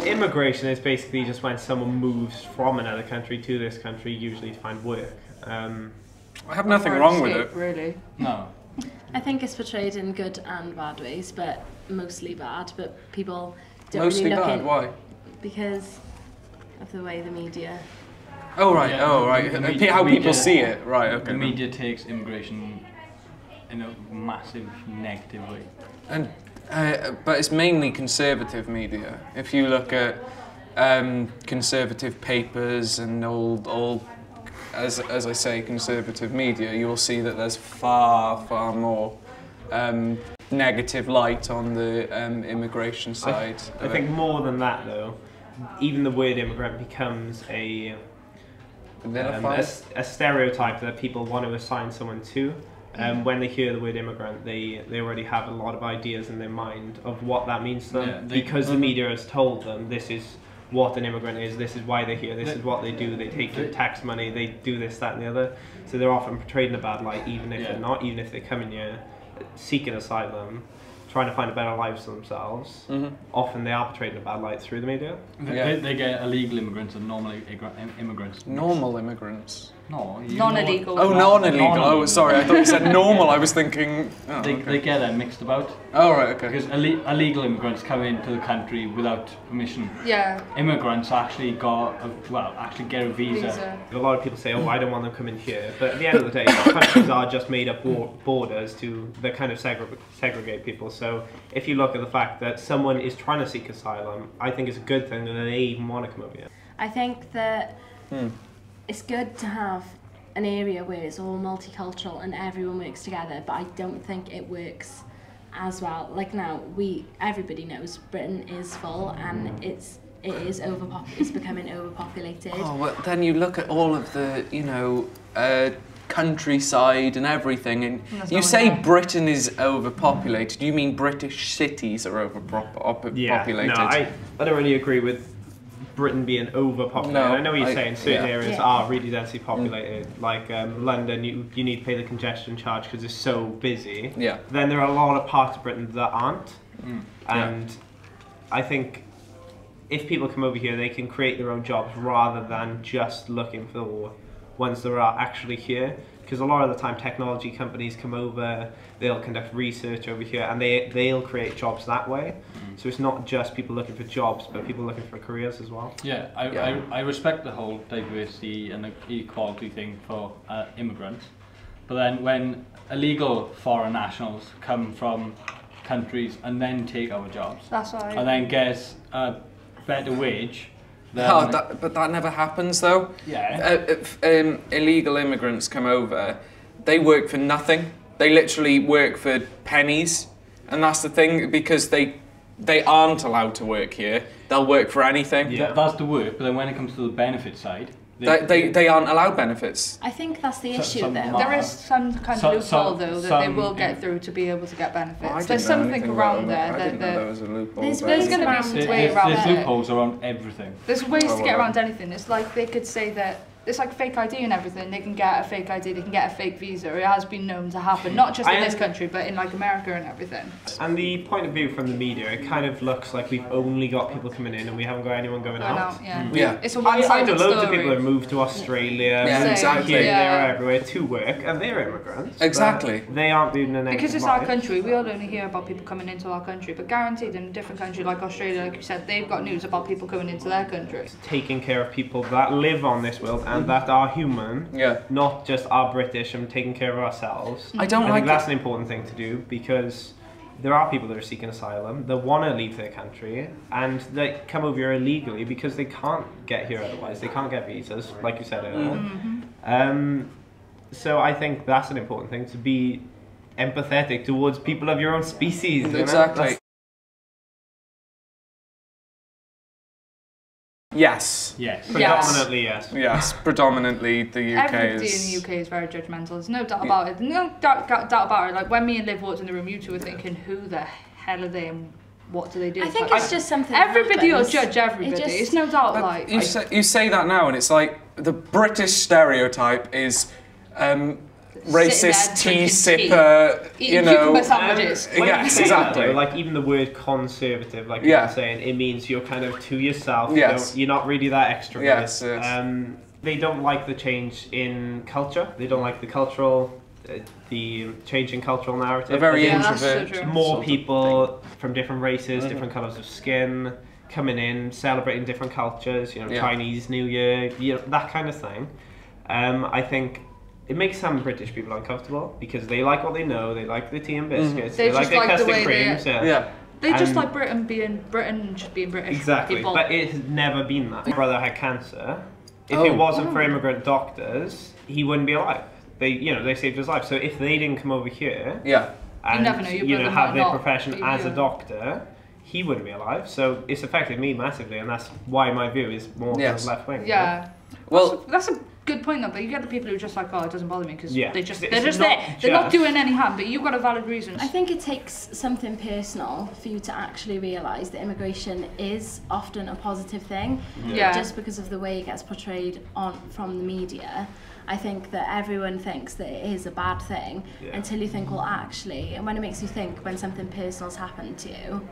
Immigration is basically just when someone moves from another country to this country, usually to find work. I have nothing wrong with it. Really? No. I think it's portrayed in good and bad ways, but mostly bad. But people don't Mostly really look bad. in Why? because of the way the media. Oh right. Yeah, Oh right. How people see it. Right. Okay. The media takes immigration in a massive negative way. And but it's mainly conservative media. If you look at conservative papers and all as I say, conservative media, you will see that there's far more negative light on the immigration side. I think more than that, though, even the word immigrant becomes a stereotype that people want to assign someone to. When they hear the word immigrant, they already have a lot of ideas in their mind of what that means to them, because the media has told them this is what an immigrant is, this is why they're here, this is what they do, they take your tax money, they do this, that and the other. So they're often portrayed in a bad light, even if they're not, even if they come in here seeking asylum, trying to find a better life for themselves. Often they are portrayed in a bad light through the media. They get illegal immigrants and normal immigrants. Normal immigrants? No. Non-illegal. Oh, non-illegal. Oh, sorry, I thought you said normal. I was thinking... Oh, they get them mixed about. Oh, right, okay. Because illegal immigrants come into the country without permission. Yeah. Immigrants actually actually get a visa. A lot of people say, oh, I don't want them coming here. But at the end of the day, countries are just made up borders that kind of segregate people. So if you look at the fact that someone is trying to seek asylum, I think it's a good thing that they even want to come over here. I think that it's good to have an area where it's all multicultural and everyone works together, but I don't think it works as well. Like now, everybody knows Britain is full and it's becoming overpopulated. Oh, well, then you look at all of the, countryside and everything, and you say Britain is overpopulated. You mean British cities are overpopulated? Yeah, no, I don't really agree with Britain being overpopulated. No, I know what you're saying. Certain areas Yeah. are really densely populated. Like London, you need to pay the congestion charge because it's so busy. Yeah. Then there are a lot of parts of Britain that aren't. And I think if people come over here, they can create their own jobs rather than just looking for ones that are actually here. Because a lot of the time technology companies come over, they'll conduct research over here, and they'll create jobs that way. So it's not just people looking for jobs, but people looking for careers as well. Yeah, I respect the whole diversity and the equality thing for immigrants. But then when illegal foreign nationals come from countries and then take our jobs, That's right. and then get a better wage, but that never happens though. Yeah. Illegal immigrants come over, they work for nothing. They literally work for pennies, and that's the thing, because they aren't allowed to work here. They'll work for anything. Yeah, that's the work. But then when it comes to the benefit side, they aren't allowed benefits. I think that's the issue, though. There is some kind of loophole, though, that they will get through to be able to get benefits. There's something around there that there was a loophole. There's going to be some way around it. There's loopholes around everything. There's ways to get around anything. It's like they could say that it's like fake ID and everything. They can get a fake ID, they can get a fake visa. It has been known to happen, not just in this country, but in like America and everything. And the point of view from the media, it kind of looks like we've only got people coming in and we haven't got anyone going out. Yeah. It's a I know one-sided loads story. of people have moved to Australia, Yeah, exactly. here, there, everywhere to work, and they're immigrants. Exactly. They aren't being in Because it's our country, we all only hear about people coming into our country, but guaranteed in a different country like Australia, like you said, they've got news about people coming into their country. Taking care of people that live on this world and that are human, not just are British, and taking care of ourselves. I think that's an important thing to do, because there are people that are seeking asylum that want to leave their country and they come over here illegally because they can't get here otherwise. They can't get visas, like you said earlier. So I think that's an important thing, to be empathetic towards people of your own species. Exactly. Yes. Predominantly yes. Yes, predominantly the UK Everybody is... in the UK is very judgmental, there's no doubt about it. No doubt about it. Like when me and Liv walked in the room, you two were thinking, who the hell are they and what do they do? I think it's just something everybody will happens. judge everybody, it's no doubt like... You say that now and it's like, the British stereotype is racist tea sipper, you know. Sandwiches. Yes, exactly. Like even the word conservative, like you're saying, it means you're kind of to yourself. Yes. You're not really that extrovert. Yes, yes. They don't like the change in culture. They don't like the cultural, the change in cultural narrative. They're very introvert. so more people from different races, different colours of skin, coming in, celebrating different cultures. You know, Chinese New Year, you know, that kind of thing. I think it makes some British people uncomfortable because they like what they know. They like the tea and biscuits. They like their custard creams. They just like Britain being Britain, just being British. Exactly, people. but it has never been that. My brother had cancer. If it wasn't for immigrant doctors, he wouldn't be alive. They saved his life. So if they didn't come over here, and you never know, have their profession as a doctor, he wouldn't be alive. So it's affected me massively, and that's why my view is more left wing. Yeah. Well, that's a good point though. But you get the people who are just like, oh, it doesn't bother me because they're just there. They're not doing any harm. But you've got a valid reason. I think it takes something personal for you to actually realise that immigration is often a positive thing. Just because of the way it gets portrayed from the media. I think that everyone thinks that it is a bad thing until you think, well, actually, and when it makes you think when something personal's happened to you,